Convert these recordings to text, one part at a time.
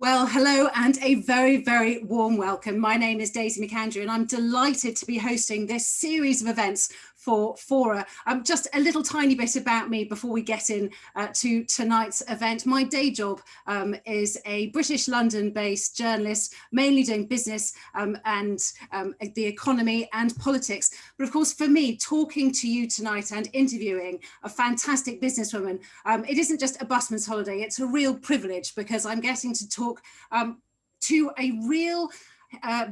Well, hello and a very, very warm welcome. My name is Daisy McAndrew and I'm delighted to be hosting this series of events for Fora. Just a little tiny bit about me before we get in to tonight's event. My day job is a British London-based journalist, mainly doing business and the economy and politics. But of course, for me, talking to you tonight and interviewing a fantastic businesswoman, it isn't just a busman's holiday, it's a real privilege because I'm getting to talk to a real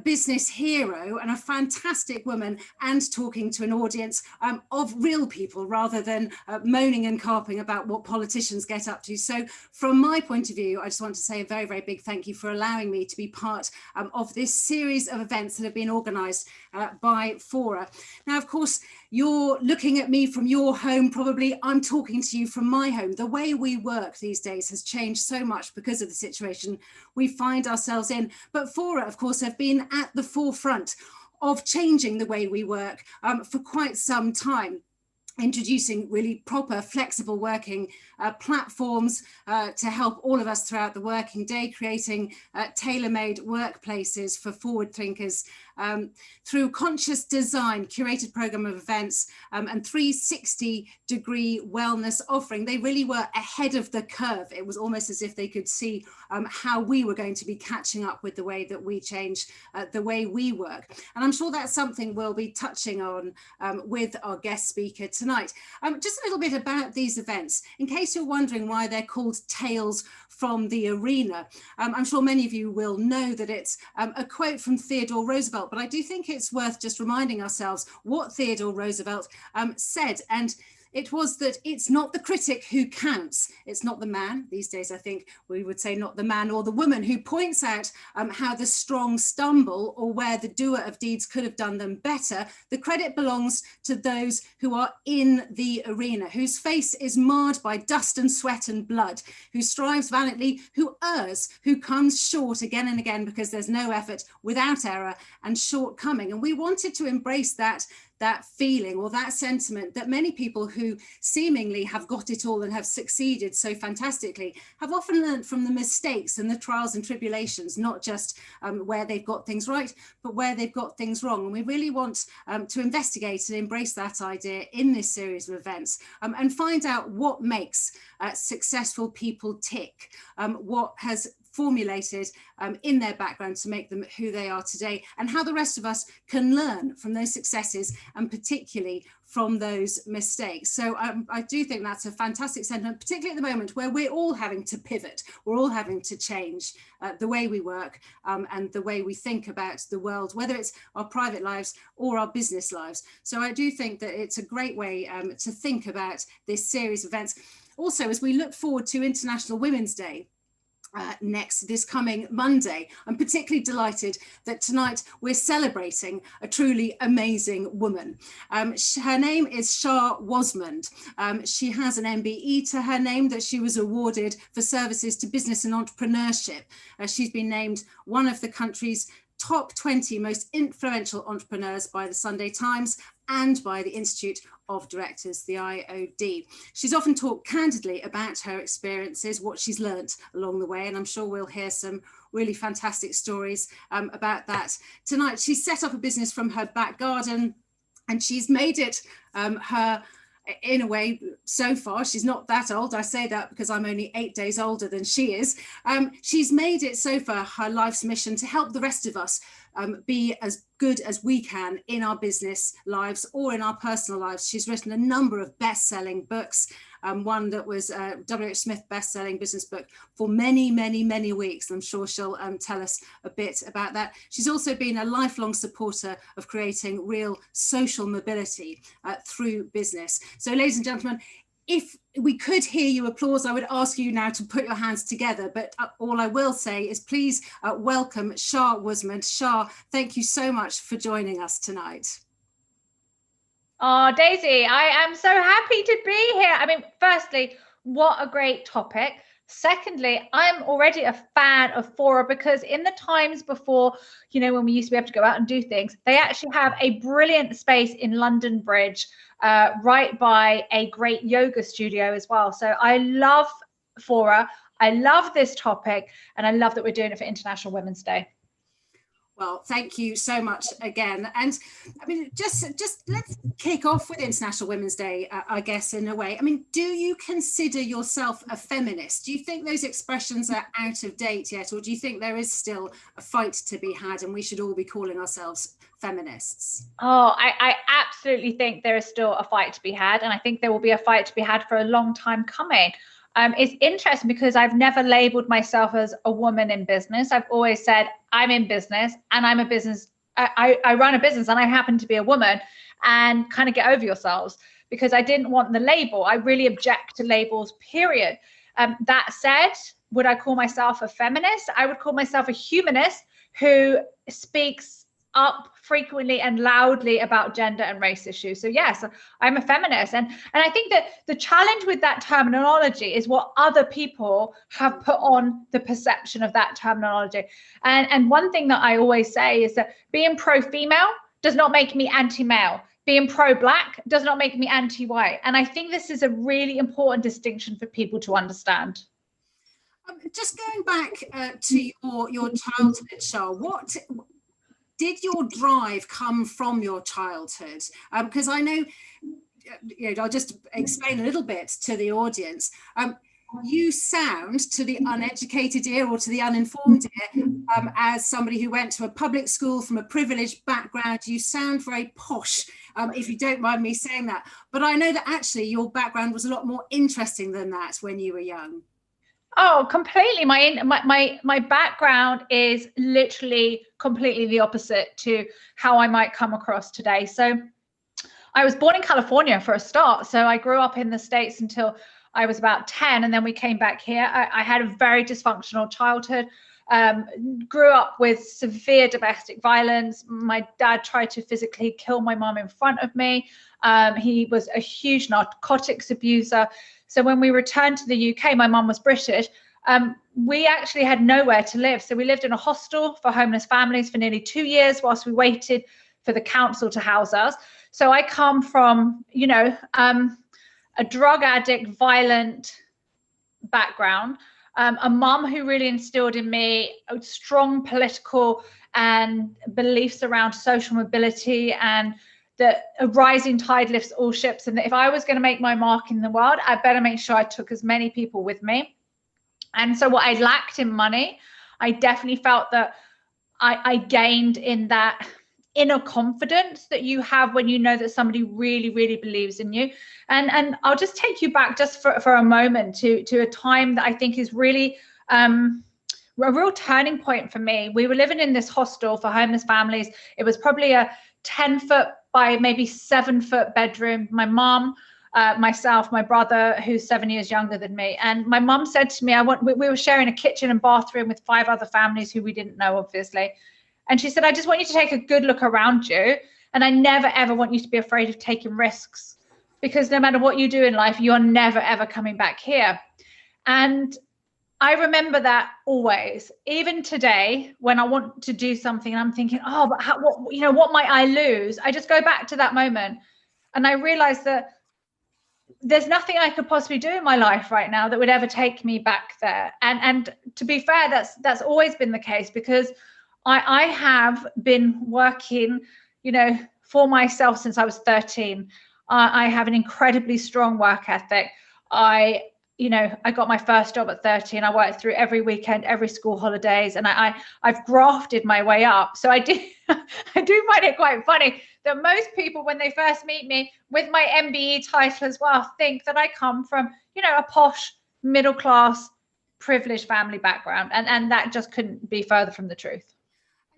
business hero and a fantastic woman, and talking to an audience of real people rather than moaning and carping about what politicians get up to. So from my point of view, I just want to say a very, very big thank you for allowing me to be part of this series of events that have been organised by Fora. Now, of course, you're looking at me from your home, probably. I'm talking to you from my home. The way we work these days has changed so much because of the situation we find ourselves in. But Fora, of course, have been at the forefront of changing the way we work for quite some time, introducing really proper flexible working platforms to help all of us throughout the working day, creating tailor-made workplaces for forward thinkers through conscious design, curated program of events and 360-degree wellness offering. They really were ahead of the curve. It was almost as if they could see how we were going to be catching up with the way that we change the way we work. And I'm sure that's something we'll be touching on with our guest speaker tonight. Just a little bit about these events, in case you're wondering why they're called Tales from the Arena. I'm sure many of you will know that it's a quote from Theodore Roosevelt, but I do think it's worth just reminding ourselves what Theodore Roosevelt said. And it was that it's not the critic who counts. It's not the man. These days, I think we would say not the man or the woman who points out how the strong stumble or where the doer of deeds could have done them better. The credit belongs to those who are in the arena, whose face is marred by dust and sweat and blood, who strives valiantly, who errs, who comes short again and again because there's no effort without error and shortcoming. And we wanted to embrace that feeling or that sentiment that many people who seemingly have got it all and have succeeded so fantastically have often learned from the mistakes and the trials and tribulations, not just where they've got things right, but where they've got things wrong. And we really want to investigate and embrace that idea in this series of events and find out what makes successful people tick, what has formulated in their background to make them who they are today, and how the rest of us can learn from those successes and particularly from those mistakes. So I do think that's a fantastic sentiment, particularly at the moment where we're all having to pivot, we're all having to change the way we work and the way we think about the world, whether it's our private lives or our business lives. So I do think that it's a great way to think about this series of events. Also, as we look forward to International Women's Day, this coming Monday, I'm particularly delighted that tonight we're celebrating a truly amazing woman. Her name is Shaa Wasmund. She has an MBE to her name that she was awarded for services to business and entrepreneurship. She's been named one of the country's top 20 most influential entrepreneurs by the Sunday Times and by the Institute of Directors, the IWD. She's often talked candidly about her experiences, what she's learnt along the way, and I'm sure we'll hear some really fantastic stories about that tonight. She's set up a business from her back garden, and she's made it in a way, so far, she's not that old. I say that because I'm only 8 days older than she is. She's made it so far her life's mission to help the rest of us be as good as we can in our business lives or in our personal lives. She's written a number of best-selling books, one that was a W.H. Smith best-selling business book for many, many, many weeks. I'm sure she'll tell us a bit about that. She's also been a lifelong supporter of creating real social mobility through business. So, ladies and gentlemen, if we could hear you applause, I would ask you now to put your hands together, but all I will say is please welcome Shaa Wasmund. Shaa, thank you so much for joining us tonight. Oh, Daisy, I am so happy to be here. I mean, firstly, what a great topic. Secondly, I'm already a fan of Fora because in the times before, you know, when we used to be able to go out and do things, they actually have a brilliant space in London Bridge, right by a great yoga studio as well. So I love Fora. I love this topic, and I love that we're doing it for International Women's Day. Well, thank you so much again. And I mean, just let's kick off with International Women's Day, I guess, in a way. I mean, do you consider yourself a feminist? Do you think those expressions are out of date yet? Or do you think there is still a fight to be had and we should all be calling ourselves feminists? Oh, I absolutely think there is still a fight to be had. And I think there will be a fight to be had for a long time coming. It's interesting because I've never labeled myself as a woman in business. I've always said I'm in business and I'm a business. I run a business and I happen to be a woman, and kind of get over yourselves, because I didn't want the label. I really object to labels, period. That said, would I call myself a feminist? I would call myself a humanist who speaks up frequently and loudly about gender and race issues. So yes, I'm a feminist. And I think that the challenge with that terminology is what other people have put on the perception of that terminology. And one thing that I always say is that being pro-female does not make me anti-male. Being pro-black does not make me anti-white. And I think this is a really important distinction for people to understand. Just going back to your childhood, Shaa, what did your drive come from your childhood? Because I know, I'll just explain a little bit to the audience. You sound, to the uneducated ear or to the uninformed ear, as somebody who went to a public school from a privileged background, you sound very posh, if you don't mind me saying that. But I know that actually your background was a lot more interesting than that when you were young. Oh, completely. My background is literally completely the opposite to how I might come across today. So I was born in California for a start. So I grew up in the States until I was about 10, and then we came back here. I had a very dysfunctional childhood, grew up with severe domestic violence. My dad tried to physically kill my mom in front of me. He was a huge narcotics abuser. So when we returned to the UK, my mum was British. We actually had nowhere to live. So we lived in a hostel for homeless families for nearly 2 years whilst we waited for the council to house us. So I come from, a drug addict, violent background, a mum who really instilled in me a strong political and beliefs around social mobility, and that a rising tide lifts all ships, and that if I was going to make my mark in the world, I better make sure I took as many people with me. And so what I lacked in money, I definitely felt that I gained in that inner confidence that you have when you know that somebody really, really believes in you. And I'll just take you back just for a moment to a time that I think is really a real turning point for me. We were living in this hostel for homeless families. It was probably a 10-foot by maybe 7-foot bedroom. My mom, myself, my brother, who's 7 years younger than me. And my mom said to me, we were sharing a kitchen and bathroom with 5 other families who we didn't know, obviously. And she said, I just want you to take a good look around you. And I never, ever want you to be afraid of taking risks, because no matter what you do in life, you're never, ever coming back here. And I remember that always, even today, when I want to do something and I'm thinking, oh, but what might I lose? I just go back to that moment and I realize that there's nothing I could possibly do in my life right now that would ever take me back there. And to be fair, that's always been the case, because I have been working, for myself since I was 13. I have an incredibly strong work ethic. I got my first job at 13. I worked through every weekend, every school holidays, and I've grafted my way up. So I do find it quite funny that most people, when they first meet me with my MBE title as well, think that I come from, a posh, middle class, privileged family background. And that just couldn't be further from the truth.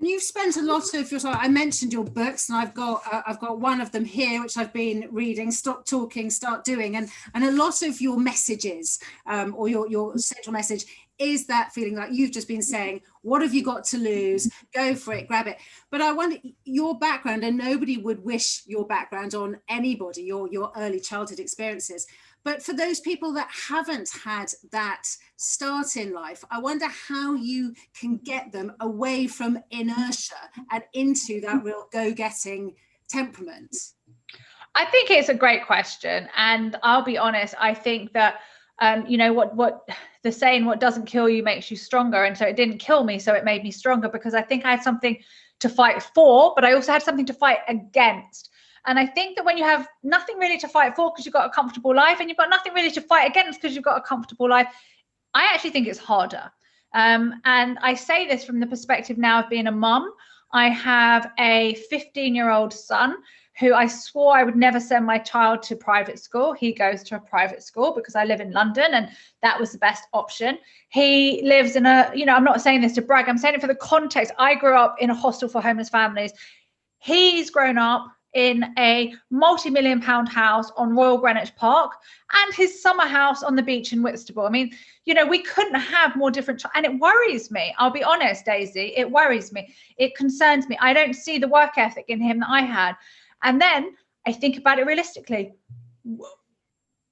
And you've spent a lot of your time. I mentioned your books, and I've got one of them here, which I've been reading. Stop Talking, Start Doing, and a lot of your messages, or your central message, is that feeling like you've just been saying, what have you got to lose? Go for it, grab it. But I wonder, your background, and nobody would wish your background on anybody, your early childhood experiences. But for those people that haven't had that start in life, I wonder how you can get them away from inertia and into that real go-getting temperament. I think it's a great question. And I'll be honest, I think that You know, what the saying, what doesn't kill you makes you stronger. And so it didn't kill me, so it made me stronger, because I think I had something to fight for, but I also had something to fight against. And I think that when you have nothing really to fight for because you've got a comfortable life, and you've got nothing really to fight against because you've got a comfortable life, I actually think it's harder. And I say this from the perspective now of being a mum. I have a 15-year-old son who I swore I would never send my child to private school. He goes to a private school because I live in London, and that was the best option. He lives in a, you know, I'm not saying this to brag, I'm saying it for the context. I grew up in a hostel for homeless families. He's grown up in a multi-million-pound house on Royal Greenwich Park, and his summer house on the beach in Whitstable. I mean, you know, we couldn't have more different, and it worries me. I'll be honest, Daisy, it worries me. It concerns me. I don't see the work ethic in him that I had. And then I think about it realistically.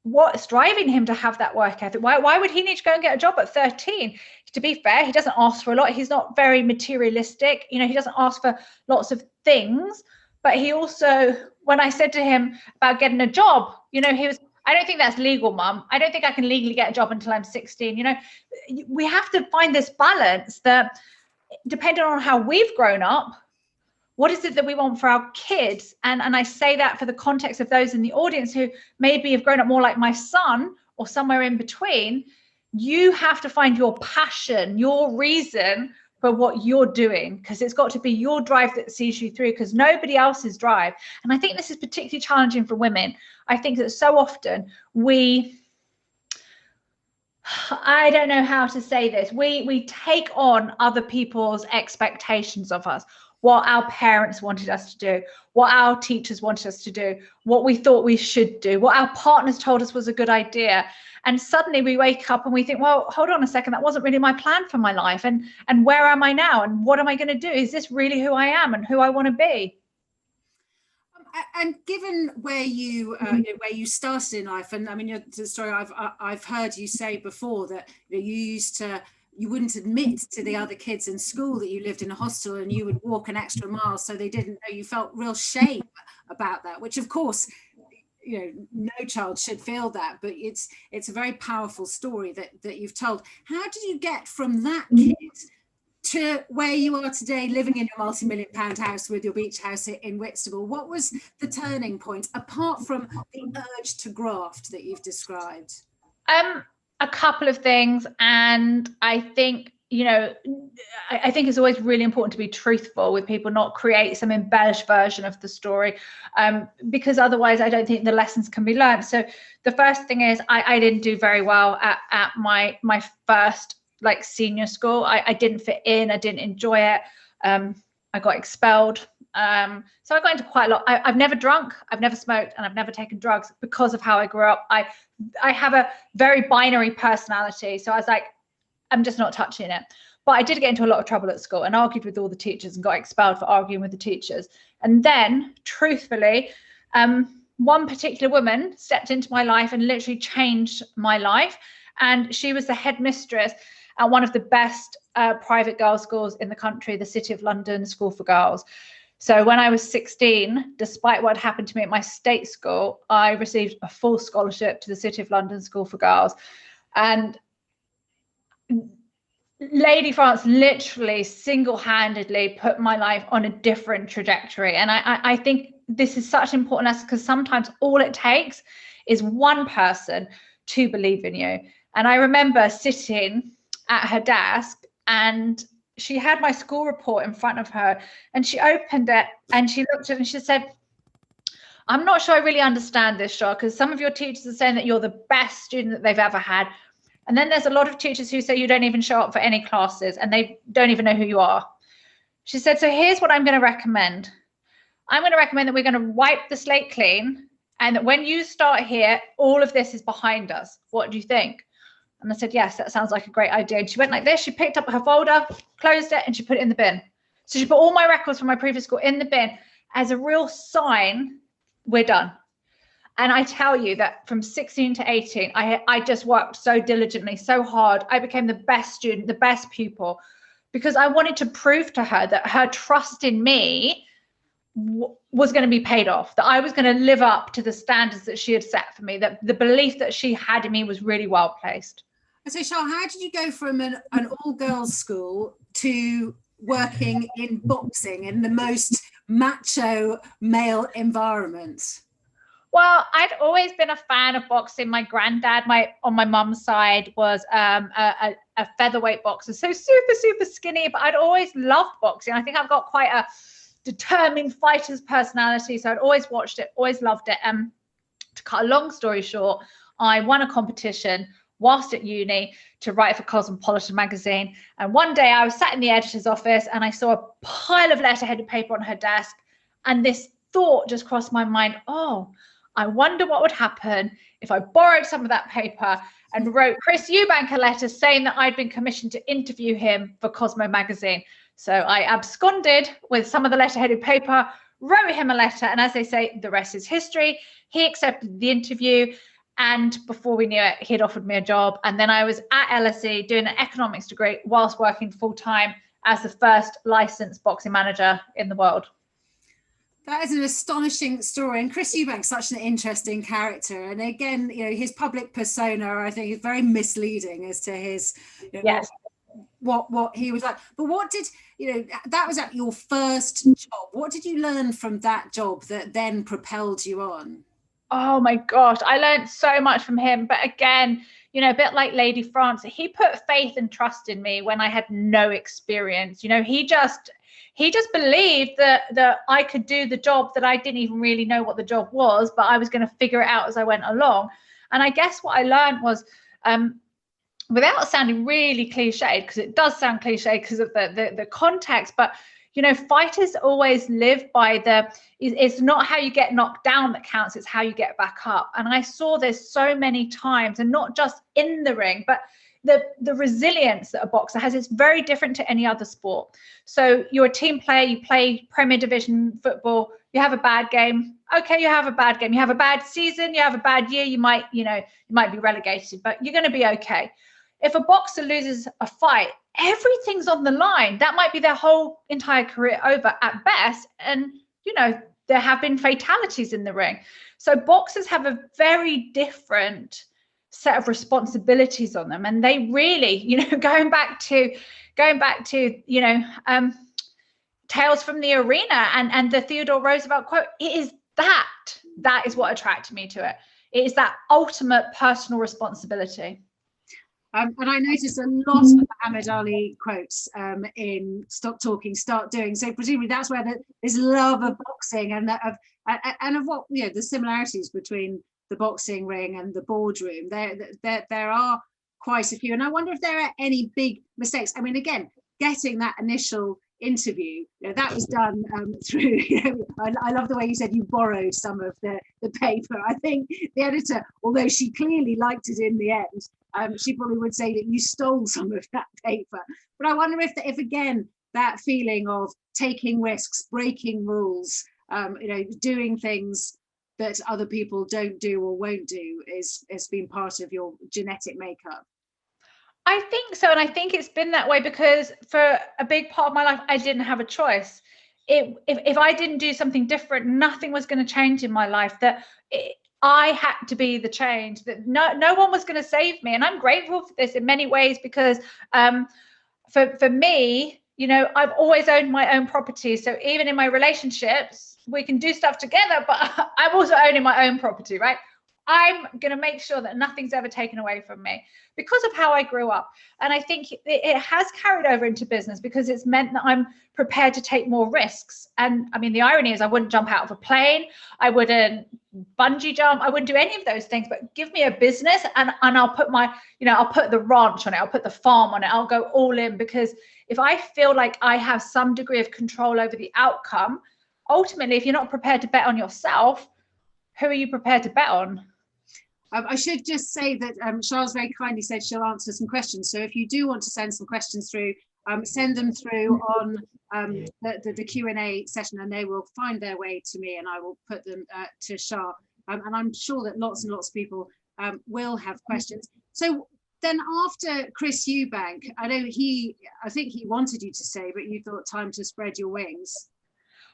What's driving him to have that work ethic? Why would he need to go and get a job at 13? To be fair, he doesn't ask for a lot. He's not very materialistic. You know, he doesn't ask for lots of things. But he also, when I said to him about getting a job, you know, he was, I don't think that's legal, Mum. I don't think I can legally get a job until I'm 16. You know, we have to find this balance that, depending on how we've grown up, what is it that we want for our kids? And I say that for the context of those in the audience who maybe have grown up more like my son or somewhere in between. You have to find your passion, your reason for what you're doing, because it's got to be your drive that sees you through, because nobody else's drive. And I think this is particularly challenging for women. I think that so often I don't know how to say this, we take on other people's expectations of us. What our parents wanted us to do, what our teachers wanted us to do, what we thought we should do, what our partners told us was a good idea. And suddenly we wake up and we think, well, hold on a second, that wasn't really my plan for my life. And where am I now? And what am I going to do? Is this really who I am and who I want to be? And given where you where you started in life, and I mean, the story I've heard you say before that you wouldn't admit to the other kids in school that you lived in a hostel, and you would walk an extra mile so they didn't know. You felt real shame about that, which of course, you know, no child should feel that, but it's a very powerful story that you've told. How did you get from that kid to where you are today, living in your multi-million-pound house with your beach house in Whitstable? What was the turning point, apart from the urge to graft that you've described? A couple of things. And I think, you know, I think it's always really important to be truthful with people, not create some embellished version of the story, because otherwise I don't think the lessons can be learned. So the first thing is I didn't do very well at my first like senior school. I didn't fit in. I didn't enjoy it. I got expelled. So I got into quite a lot. I've never drunk, I've never smoked, and I've never taken drugs because of how I grew up. I have a very binary personality. So I was like, I'm just not touching it. But I did get into a lot of trouble at school and argued with all the teachers and got expelled for arguing with the teachers. And then, truthfully, one particular woman stepped into my life and literally changed my life. And she was the headmistress at one of the best private girls' schools in the country, the City of London School for Girls. So when I was 16, despite what happened to me at my state school, I received a full scholarship to the City of London School for Girls. And Lady France literally single-handedly put my life on a different trajectory. And I think this is such an important lesson, because sometimes all it takes is one person to believe in you. And I remember sitting at her desk, and she had my school report in front of her, and she opened it and she looked at it and she said, I'm not sure I really understand this, Shaa, because some of your teachers are saying that you're the best student that they've ever had. And then there's a lot of teachers who say you don't even show up for any classes and they don't even know who you are. She said, so here's what I'm going to recommend. I'm going to recommend that we're going to wipe the slate clean, and that when you start here, all of this is behind us. What do you think? And I said, yes, that sounds like a great idea. And she went like this. She picked up her folder, closed it, and she put it in the bin. So she put all my records from my previous school in the bin as a real sign, we're done. And I tell you that from 16 to 18, I just worked so diligently, so hard. I became the best student, the best pupil, because I wanted to prove to her that her trust in me was going to be paid off, that I was going to live up to the standards that she had set for me, that the belief that she had in me was really well placed. And so, Shaa, how did you go from an all-girls school to working in boxing in the most macho male environment? Well, I'd always been a fan of boxing. My granddad, on my mum's side, was a featherweight boxer, so super skinny, but I'd always loved boxing. I think I've got quite a determined fighter's personality, so I'd always watched it, always loved it. To cut a long story short, I won a competition whilst at uni to write for Cosmopolitan magazine, and one day I was sat in the editor's office and I saw a pile of letterheaded paper on her desk, and this thought just crossed my mind: oh, I wonder what would happen if I borrowed some of that paper and wrote Chris Eubank a letter saying that I'd been commissioned to interview him for Cosmo magazine. So I absconded with some of the letterheaded paper, wrote him a letter, and as they say, the rest is history. He accepted the interview, and before we knew it, he'd offered me a job. And then I was at LSE doing an economics degree whilst working full-time as the first licensed boxing manager in the world. That is an astonishing story, and Chris Eubank's such an interesting character. And again, his public persona, I think, is very misleading as to his, yes, what he was like. But what did that was at your first job? What did you learn from that job that then propelled you on? Oh my gosh, I learned so much from him. But again, a bit like Lady France, he put faith and trust in me when I had no experience. He just believed that I could do the job, that I didn't even really know what the job was, but I was going to figure it out as I went along. And I guess what I learned was, without sounding really cliched, because it does sound cliched because of the context, but fighters always live by it's not how you get knocked down that counts, it's how you get back up. And I saw this so many times, and not just in the ring, but the resilience that a boxer has is very different to any other sport. So you're a team player, you play Premier Division football, you have a bad game. Okay, you have a bad game. You have a bad season, you have a bad year, you might be relegated, but you're going to be okay. If a boxer loses a fight, everything's on the line. That might be their whole entire career over at best. And, there have been fatalities in the ring. So boxers have a very different set of responsibilities on them, and they really, going back to Tales from the Arena and the Theodore Roosevelt quote, that is what attracted me to it. It is that ultimate personal responsibility. And I noticed a lot of Muhammad Ali quotes in Stop Talking, Start Doing. So presumably that's where this love of boxing and of what the similarities between the boxing ring and the boardroom. There are quite a few, and I wonder if there are any big mistakes. I mean, again, getting that initial interview, that was done through. I love the way you said you borrowed some of the paper. I think the editor, although she clearly liked it in the end, she probably would say that you stole some of that paper. But I wonder if again, that feeling of taking risks, breaking rules, doing things that other people don't do or won't do has been part of your genetic makeup. I think so, and I think it's been that way because for a big part of my life, I didn't have a choice. If I didn't do something different, nothing was going to change in my life. I had to be the change. That no one was going to save me, and I'm grateful for this in many ways because for me, I've always owned my own property. So even in my relationships, we can do stuff together, but I'm also owning my own property, right? I'm going to make sure that nothing's ever taken away from me because of how I grew up. And I think it has carried over into business because it's meant that I'm prepared to take more risks. And I mean, the irony is I wouldn't jump out of a plane. I wouldn't bungee jump. I wouldn't do any of those things, but give me a business and I'll put I'll put the ranch on it. I'll put the farm on it. I'll go all in, because if I feel like I have some degree of control over the outcome, ultimately, if you're not prepared to bet on yourself, who are you prepared to bet on? I should just say that Shaa's very kindly said she'll answer some questions. So if you do want to send some questions through, send them through on the Q&A session, and they will find their way to me, and I will put them to Shaa. And I'm sure that lots and lots of people will have questions. So then after Chris Eubank, I think he wanted you to stay, but you thought time to spread your wings.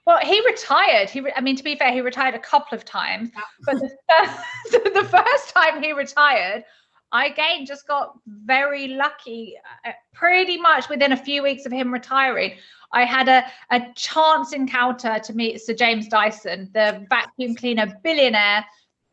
Well, he retired. I mean, to be fair, he retired a couple of times. But the first time he retired, I again just got very lucky. Pretty much within a few weeks of him retiring, I had a chance encounter to meet Sir James Dyson, the vacuum cleaner billionaire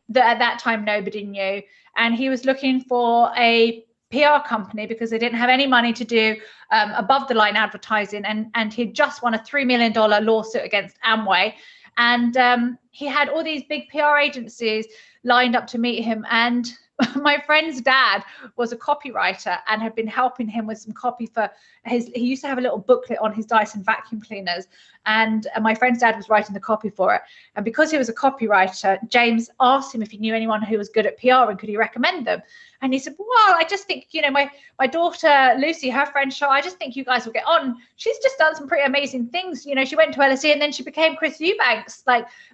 that at that time nobody knew. And he was looking for a PR company because they didn't have any money to do above the line advertising, and he'd just won a $3 million lawsuit against Amway, and he had all these big PR agencies lined up to meet him. And my friend's dad was a copywriter and had been helping him with some copy for he used to have a little booklet on his Dyson vacuum cleaners, and my friend's dad was writing the copy for it. And because he was a copywriter, James asked him if he knew anyone who was good at PR and could he recommend them. And he said, well, I just think, my daughter Lucy, her friend Shaa, I just think you guys will get on. She's just done some pretty amazing things. She went to LSE and then she became Chris Eubank's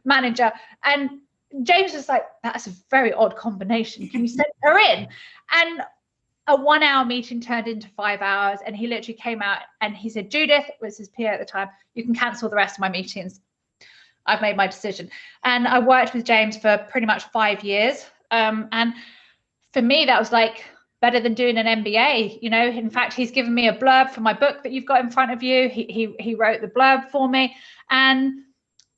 manager. And James was like, that's a very odd combination. Can you send her in? And a 1 hour meeting turned into 5 hours. And he literally came out and he said, Judith, was his peer at the time, you can cancel the rest of my meetings. I've made my decision. And I worked with James for pretty much 5 years. And for me, that was better than doing an MBA. In fact, he's given me a blurb for my book that you've got in front of you. He wrote the blurb for me. And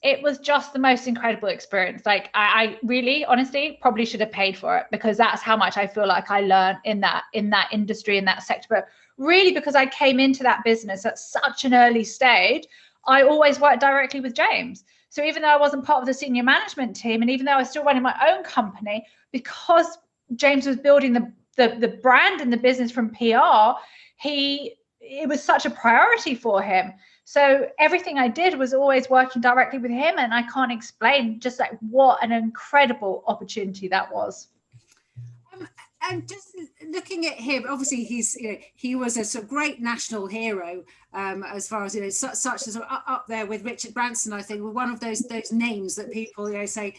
it was just the most incredible experience. I really, honestly, probably should have paid for it, because that's how much I feel like I learned in that industry, in that sector. But really, because I came into that business at such an early stage, I always worked directly with James. So even though I wasn't part of the senior management team, and even though I was still running my own company, because James was building the brand and the business from PR, it was such a priority for him. So everything I did was always working directly with him, and I can't explain just what an incredible opportunity that was. And just looking at him, obviously he was a sort of great national hero, as far as such as up there with Richard Branson. I think were one of those names that people say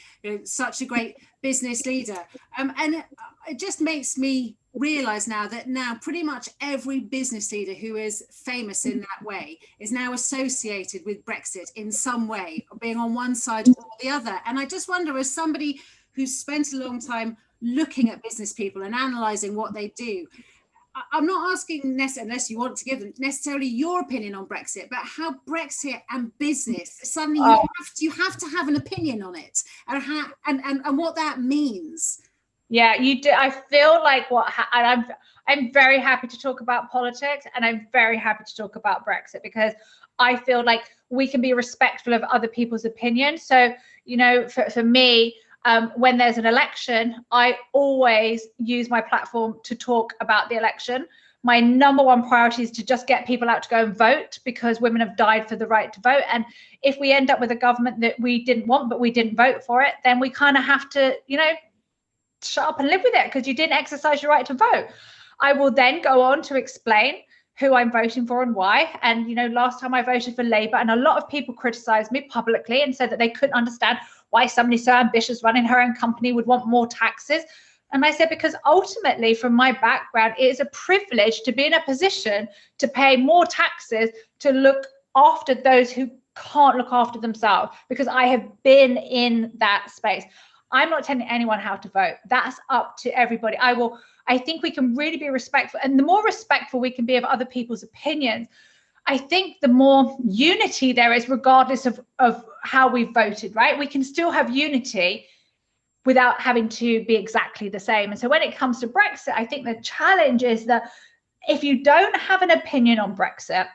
such a great business leader. And it just makes me realize now that pretty much every business leader who is famous in that way is now associated with Brexit in some way, being on one side or the other. And I just wonder, as somebody who's spent a long time looking at business people and analysing what they do, I'm not asking unless you want to give them necessarily your opinion on Brexit, but how Brexit and business suddenly you have to have an opinion on it, and what that means. Yeah, you do. I feel like I'm very happy to talk about politics, and I'm very happy to talk about Brexit, because I feel like we can be respectful of other people's opinions. So for me, when there's an election, I always use my platform to talk about the election. My number one priority is to just get people out to go and vote, because women have died for the right to vote. And if we end up with a government that we didn't want, but we didn't vote for it, then we kind of have to, shut up and live with it, because you didn't exercise your right to vote. I will then go on to explain who I'm voting for and why. And, last time I voted for Labour, and a lot of people criticised me publicly and said that they couldn't understand why somebody so ambitious running her own company would want more taxes. And I said, because ultimately, from my background, it is a privilege to be in a position to pay more taxes to look after those who can't look after themselves, because I have been in that space. I'm not telling anyone how to vote. That's up to everybody. I think we can really be respectful, and the more respectful we can be of other people's opinions, I think the more unity there is, regardless of how we voted, right? We can still have unity without having to be exactly the same. And so when it comes to Brexit, I think the challenge is that if you don't have an opinion on Brexit,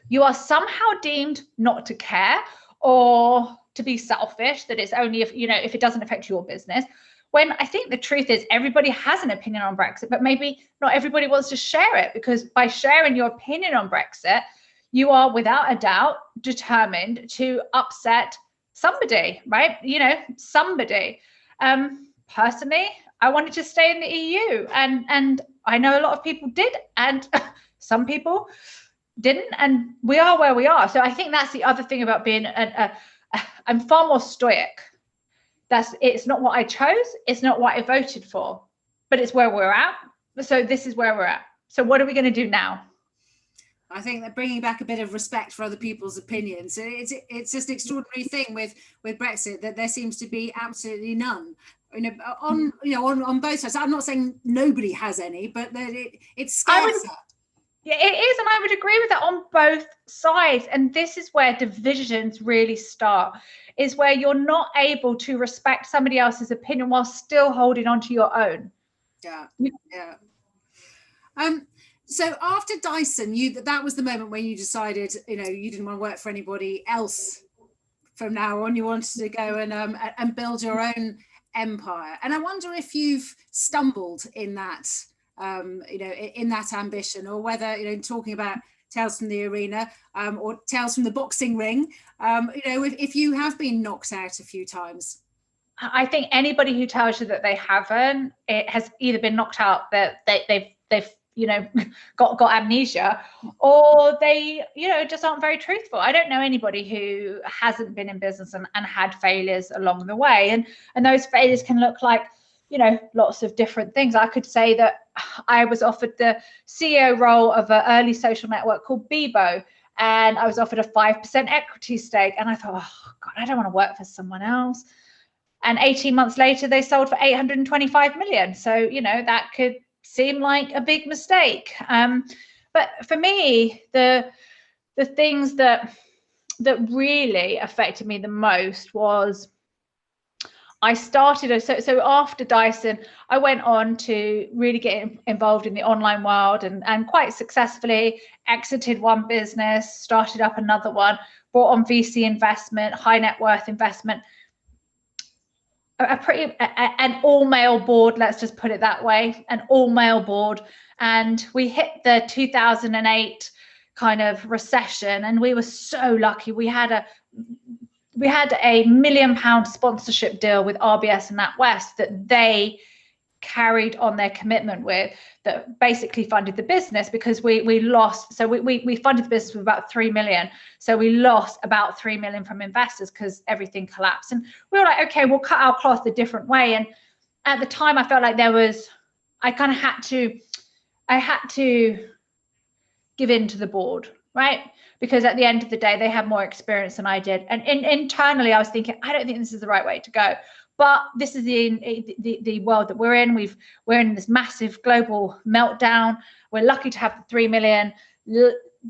you are somehow deemed not to care, or to be selfish, that it's only if it doesn't affect your business. When I think the truth is everybody has an opinion on Brexit, but maybe not everybody wants to share it, because by sharing your opinion on Brexit, you are without a doubt determined to upset somebody, right? Somebody. Personally, I wanted to stay in the EU, and I know a lot of people did, and some people didn't, and we are where we are. So I think that's the other thing about being I'm far more stoic. It's not what I chose, it's not what I voted for, but it's where we're at. So this is where we're at. So what are we going to do now? I think that bringing back a bit of respect for other people's opinions. It's just an extraordinary thing with Brexit that there seems to be absolutely none. On both sides. I'm not saying nobody has any, but that it's scarcer. Yeah, it is, and I would agree with that on both sides. And this is where divisions really start, is where you're not able to respect somebody else's opinion while still holding on to your own. Yeah. So after Dyson, that was the moment when you decided, you didn't want to work for anybody else from now on. You wanted to go and build your own empire. And I wonder if you've stumbled in that, in that ambition, or whether, talking about tales from the arena, or tales from the boxing ring, if you have been knocked out a few times. I think anybody who tells you that they haven't, it has either been knocked out, that they've got amnesia, or they just aren't very truthful. I don't know anybody who hasn't been in business and had failures along the way, and those failures can look like lots of different things. I could say that I was offered the CEO role of an early social network called Bebo, and I was offered a 5% equity stake, and I thought, oh God, I don't want to work for someone else. And 18 months later, they sold for 825 million. So, that could seem like a big mistake. But for me, the things that really affected me the most was I started, so after Dyson, I went on to really get involved in the online world and quite successfully exited one business, started up another one, brought on VC investment, high net worth investment, an all-male board, let's just put it that way, an all-male board. And we hit the 2008 kind of recession, and we were so lucky. We had a £1 million sponsorship deal with RBS and NatWest that they carried on their commitment with, that basically funded the business, because we lost. So we funded the business with about 3 million. So we lost about 3 million from investors because everything collapsed. And we were like, okay, we'll cut our cloth a different way. And at the time, I felt like I had to give in to the board, right? Because at the end of the day, they had more experience than I did. And internally, I was thinking, I don't think this is the right way to go. But this is the world that we're in. We're in this massive global meltdown. We're lucky to have the 3 million.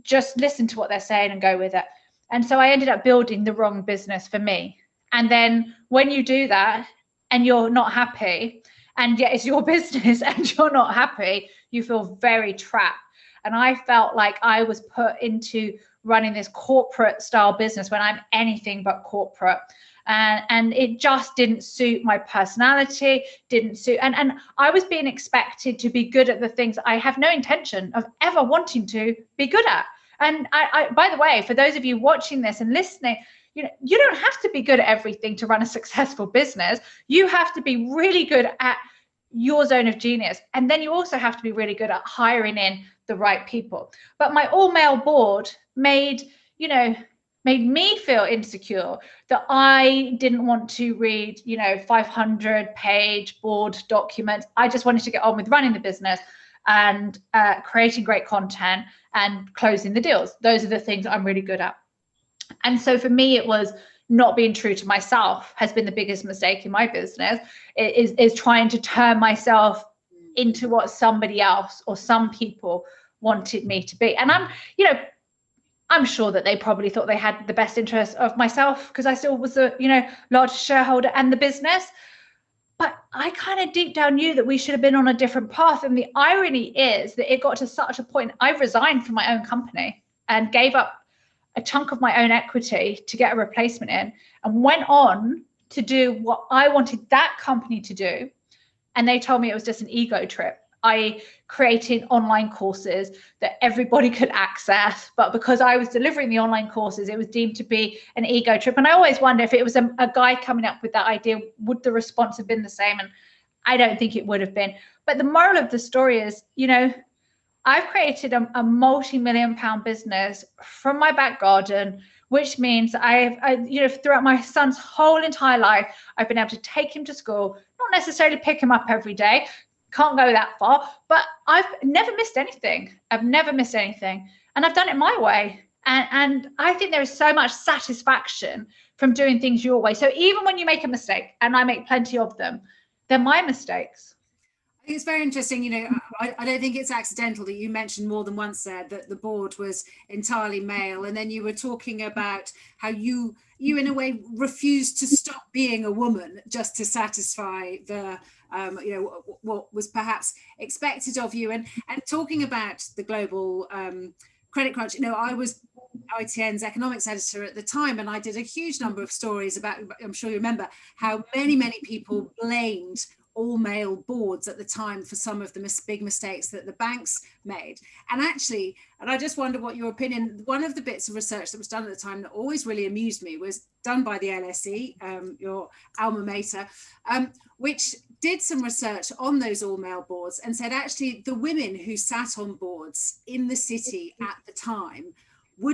Just listen to what they're saying and go with it. And so I ended up building the wrong business for me. And then when you do that and you're not happy, and yet it's your business and you're not happy, you feel very trapped. And I felt like I was put into running this corporate style business when I'm anything but corporate. And it just didn't suit my personality, and I was being expected to be good at the things I have no intention of ever wanting to be good at. And I by the way, for those of you watching this and listening, you don't have to be good at everything to run a successful business. You have to be really good at your zone of genius. And then you also have to be really good at hiring in the right people. But my all-male board made me feel insecure, that I didn't want to read, 500-page board documents. I just wanted to get on with running the business and creating great content and closing the deals. Those are the things I'm really good at. And so for me, it was not being true to myself has been the biggest mistake in my business. It is trying to turn myself into what somebody else or some people wanted me to be. And I'm sure that they probably thought they had the best interest of myself, because I still was the largest shareholder and the business. But I kind of deep down knew that we should have been on a different path. And the irony is that it got to such a point, I resigned from my own company and gave up a chunk of my own equity to get a replacement in, and went on to do what I wanted that company to do. And they told me it was just an ego trip. I created online courses that everybody could access, but because I was delivering the online courses, it was deemed to be an ego trip. And I always wonder, if it was a guy coming up with that idea, would the response have been the same? And I don't think it would have been. But the moral of the story is, I've created a multi-million-pound business from my back garden, which means throughout my son's whole entire life, I've been able to take him to school, not necessarily pick him up every day, can't go that far. But I've never missed anything. I've never missed anything. And I've done it my way. And I think there is so much satisfaction from doing things your way. So even when you make a mistake, and I make plenty of them, they're my mistakes. I think it's very interesting. You know, I don't think it's accidental that you mentioned more than once there that the board was entirely male. And then you were talking about how you in a way refused to stop being a woman just to satisfy the what was perhaps expected of you. And talking about the global credit crunch, you know, I was ITN's economics editor at the time, and I did a huge number of stories about, I'm sure you remember, how many people blamed all male boards at the time for some of the big mistakes that the banks made. And actually, and I just wonder what your opinion, one of the bits of research that was done at the time that always really amused me was done by the LSE, your alma mater, which did some research on those all male boards and said actually the women who sat on boards in the city at the time were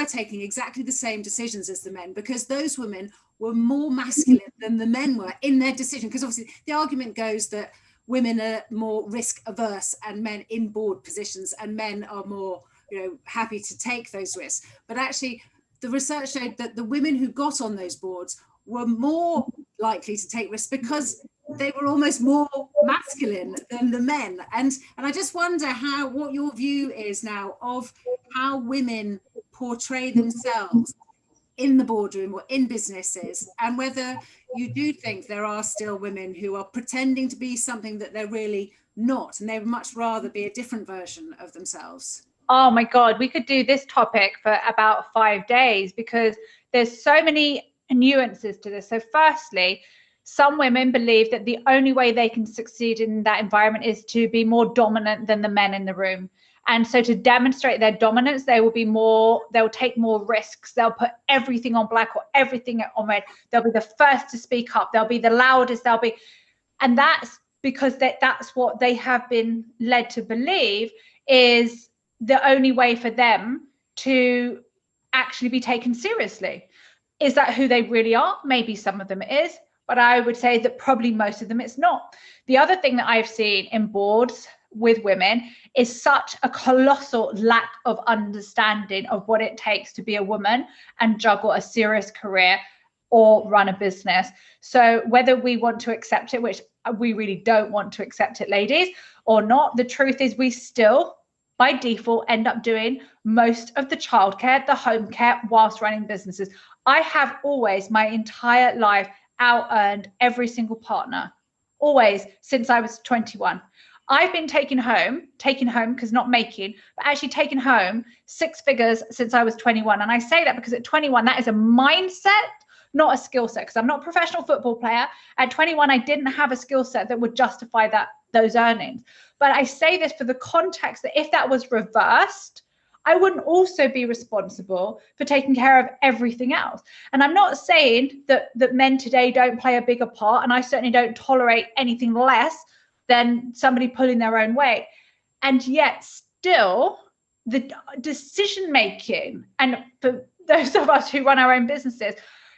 taking exactly the same decisions as the men, because those women were more masculine than the men were in their decision. Because obviously the argument goes that women are more risk averse and men in board positions, and men are more, you know, happy to take those risks. But actually the research showed that the women who got on those boards were more likely to take risks because they were almost more masculine than the men. And I just wonder what your view is now of how women portray themselves in the boardroom or in businesses, and whether you do think there are still women who are pretending to be something that they're really not, and they would much rather be a different version of themselves. Oh my God, we could do this topic for about 5 days because there's so many nuances to this. So firstly, some women believe that the only way they can succeed in that environment is to be more dominant than the men in the room. And so to demonstrate their dominance, they'll take more risks. They'll put everything on black or everything on red. They'll be the first to speak up. They'll be the loudest. And that's because that's what they have been led to believe is the only way for them to actually be taken seriously. Is that who they really are? Maybe some of them it is, but I would say that probably most of them it's not. The other thing that I've seen in boards with women is such a colossal lack of understanding of what it takes to be a woman and juggle a serious career or run a business. So whether we want to accept it, which we really don't want to accept it, ladies, or not, the truth is we still by default end up doing most of the childcare, the home care whilst running businesses. I have always my entire life out-earned every single partner, always since I was 21. I've been taking home because not making, but actually taking home 6 figures since I was 21. And I say that because at 21, that is a mindset, not a skill set, because I'm not a professional football player. At 21, I didn't have a skill set that would justify those earnings. But I say this for the context that if that was reversed, I wouldn't also be responsible for taking care of everything else. And I'm not saying that men today don't play a bigger part, and I certainly don't tolerate anything less than somebody pulling their own weight. And yet still the decision making, and for those of us who run our own businesses,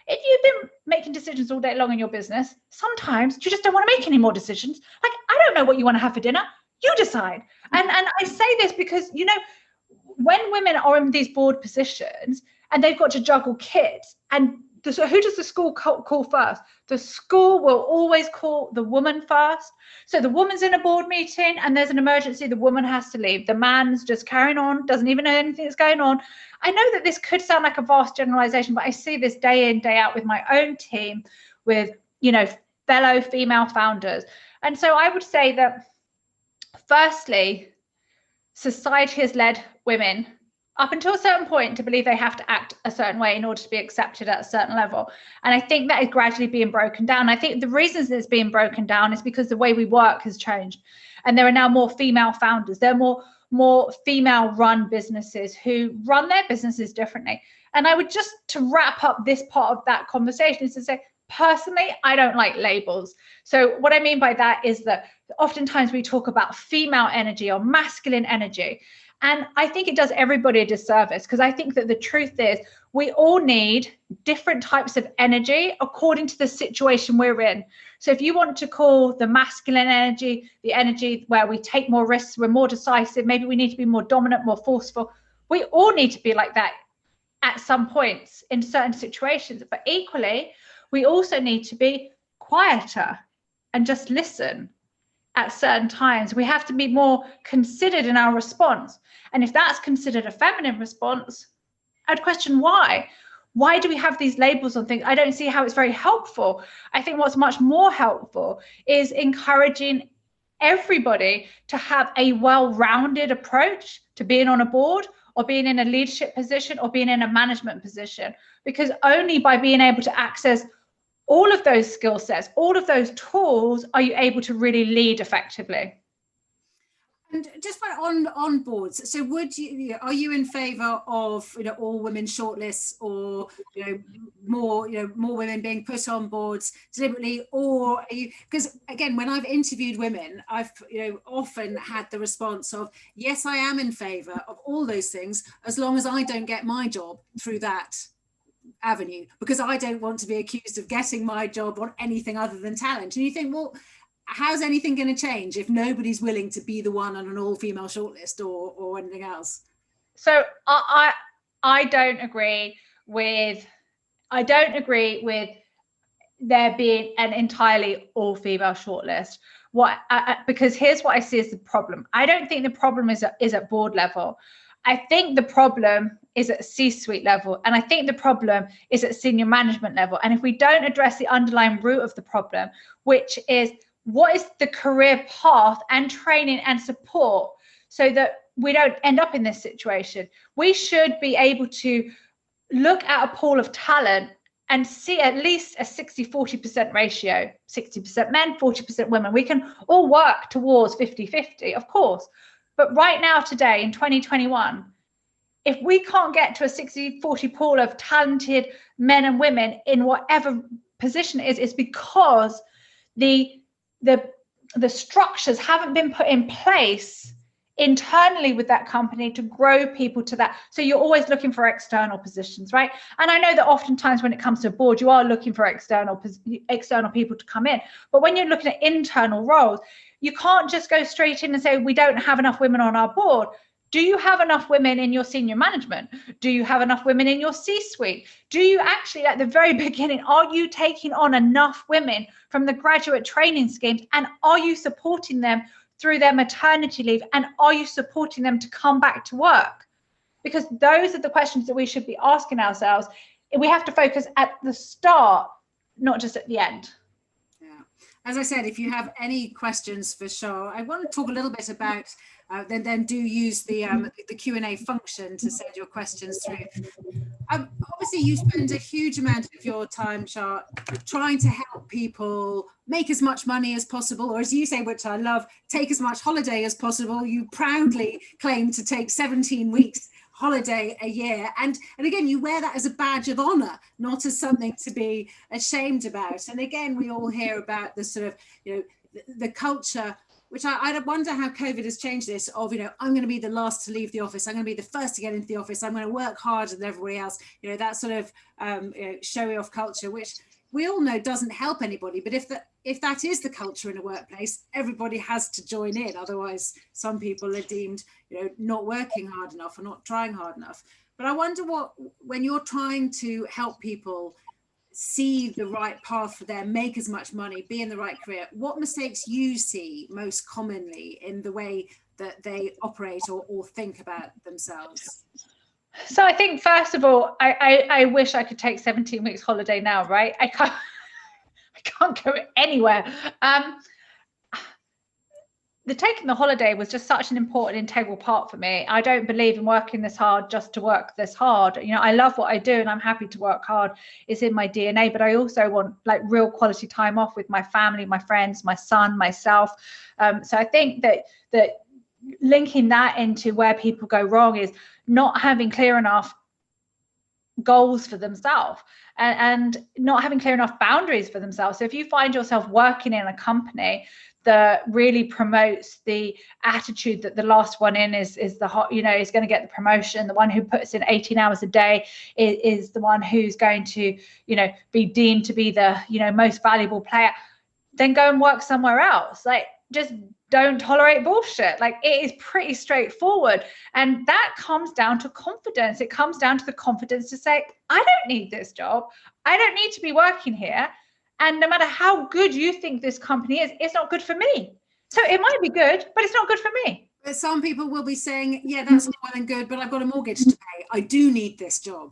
if you've been making decisions all day long in your business, sometimes you just don't want to make any more decisions. Like, I don't know what you want to have for dinner. You decide. And I say this because, you know, when women are in these board positions and they've got to juggle kids, and so who does the school call first? The school will always call the woman first. So the woman's in a board meeting and there's an emergency, the woman has to leave. The man's just carrying on, doesn't even know anything that's going on. I know that this could sound like a vast generalization, but I see this day in, day out with my own team, with, you know, fellow female founders. And so I would say that, firstly, society has led women up until a certain point to believe they have to act a certain way in order to be accepted at a certain level. And I think that is gradually being broken down. I think the reasons it's being broken down is because the way we work has changed. And there are now more female founders. There are more female run businesses who run their businesses differently. And I would just, to wrap up this part of that conversation, is to say, personally, I don't like labels. So what I mean by that is that oftentimes we talk about female energy or masculine energy. And I think it does everybody a disservice, because I think that the truth is we all need different types of energy according to the situation we're in. So if you want to call the masculine energy, the energy where we take more risks, we're more decisive, maybe we need to be more dominant, more forceful. We all need to be like that at some points in certain situations. But equally, we also need to be quieter and just listen at certain times. We have to be more considered in our response. And if that's considered a feminine response, I'd question why. Why do we have these labels on things? I don't see how it's very helpful. I think what's much more helpful is encouraging everybody to have a well-rounded approach to being on a board or being in a leadership position or being in a management position, because only by being able to access all of those skill sets, all of those tools, are you able to really lead effectively. And just on boards, so are you in favour of all women shortlists, or more women being put on boards deliberately, or are you, because again, when I've interviewed women, I've often had the response of, yes, I am in favour of all those things as long as I don't get my job through that avenue, because I don't want to be accused of getting my job on anything other than talent. And you think, well, how's anything going to change if nobody's willing to be the one on an all-female shortlist or anything else? So I don't agree with there being an entirely all-female shortlist. Because here's what I see as the problem. I don't think the problem is at board level. I think the problem is at C-suite level, and I think the problem is at senior management level. And if we don't address the underlying root of the problem, which is what is the career path and training and support so that we don't end up in this situation, we should be able to look at a pool of talent and see at least a 60-40% ratio, 60% men, 40% women. We can all work towards 50-50, of course. But right now, today, in 2021, if we can't get to a 60-40 pool of talented men and women in whatever position it is, it's because the structures haven't been put in place internally with that company to grow people to that. So you're always looking for external positions, right? And I know that oftentimes when it comes to a board, you are looking for external people to come in. But when you're looking at internal roles, you can't just go straight in and say, we don't have enough women on our board. Do you have enough women in your senior management? Do you have enough women in your C-suite? Do you actually, at the very beginning, are you taking on enough women from the graduate training schemes? And are you supporting them through their maternity leave? And are you supporting them to come back to work? Because those are the questions that we should be asking ourselves. We have to focus at the start, not just at the end. As I said, if you have any questions for Shaa, I want to talk a little bit about, then do use the Q&A function to send your questions through. Obviously, you spend a huge amount of your time, Shaa, trying to help people make as much money as possible, or as you say, which I love, take as much holiday as possible. You proudly claim to take 17 weeks holiday a year, and again, you wear that as a badge of honor, not as something to be ashamed about. And again, we all hear about the sort of the culture, which I wonder how COVID has changed this, of I'm going to be the last to leave the office, I'm going to be the first to get into the office, I'm going to work harder than everybody else, that sort of showy off culture, which we all know doesn't help anybody. But if that is the culture in a workplace, everybody has to join in. Otherwise, some people are deemed, not working hard enough or not trying hard enough. But I wonder when you're trying to help people see the right path for them, make as much money, be in the right career, what mistakes you see most commonly in the way that they operate or think about themselves? So I think, first of all, I wish I could take 17 weeks holiday now, right? I can't go anywhere. The taking the holiday was just such an important, integral part for me. I don't believe in working this hard just to work this hard. I love what I do and I'm happy to work hard. It's in my DNA, but I also want real quality time off with my family, my friends, my son, myself. So I think that linking that into where people go wrong is not having clear enough goals for themselves and not having clear enough boundaries for themselves. So if you find yourself working in a company that really promotes the attitude that the last one in is the hot, is going to get the promotion, the one who puts in 18 hours a day is the one who's going to, be deemed to be the, most valuable player, then go and work somewhere else. Like, just don't tolerate bullshit. Like, it is pretty straightforward. And that comes down to confidence. It comes down to the confidence to say, I don't need this job. I don't need to be working here. And no matter how good you think this company is, it's not good for me. So it might be good, but it's not good for me. But some people will be saying, yeah, that's all well and good, but I've got a mortgage to pay. I do need this job.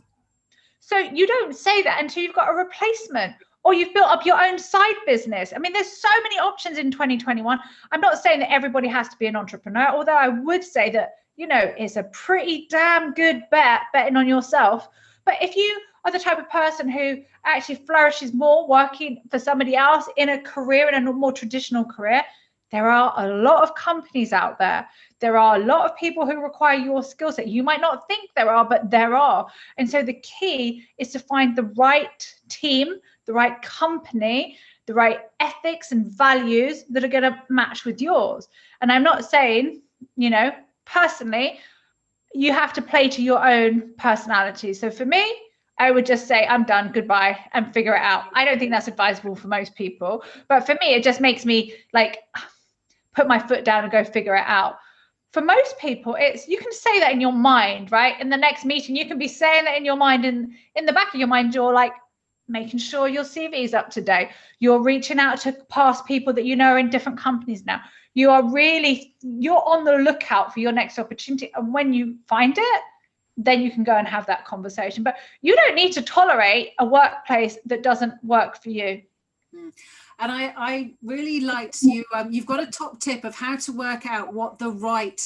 So you don't say that until you've got a replacement, or you've built up your own side business. I mean, there's so many options in 2021. I'm not saying that everybody has to be an entrepreneur, although I would say that, you know, it's a pretty damn good betting on yourself. But if you are the type of person who actually flourishes more working for somebody else in a career, in a more traditional career, there are a lot of companies out there. There are a lot of people who require your skill set. You might not think there are, but there are. And so the key is to find the right team, the right company, the right ethics and values that are going to match with yours. And I'm not saying, you know, personally, you have to play to your own personality. So for me, I would just say, I'm done, goodbye, and figure it out. I don't think that's advisable for most people. But for me, it just makes me like put my foot down and go figure it out. For most people, it's, you can say that in your mind, right? In the next meeting, you can be saying that in your mind, and in the back of your mind, you're like making sure your CV is up to date. You're reaching out to past people that you know are in different companies now. You're on the lookout for your next opportunity. And when you find it, then you can go and have that conversation. But you don't need to tolerate a workplace that doesn't work for you. And I really liked you. You've got a top tip of how to work out what the right,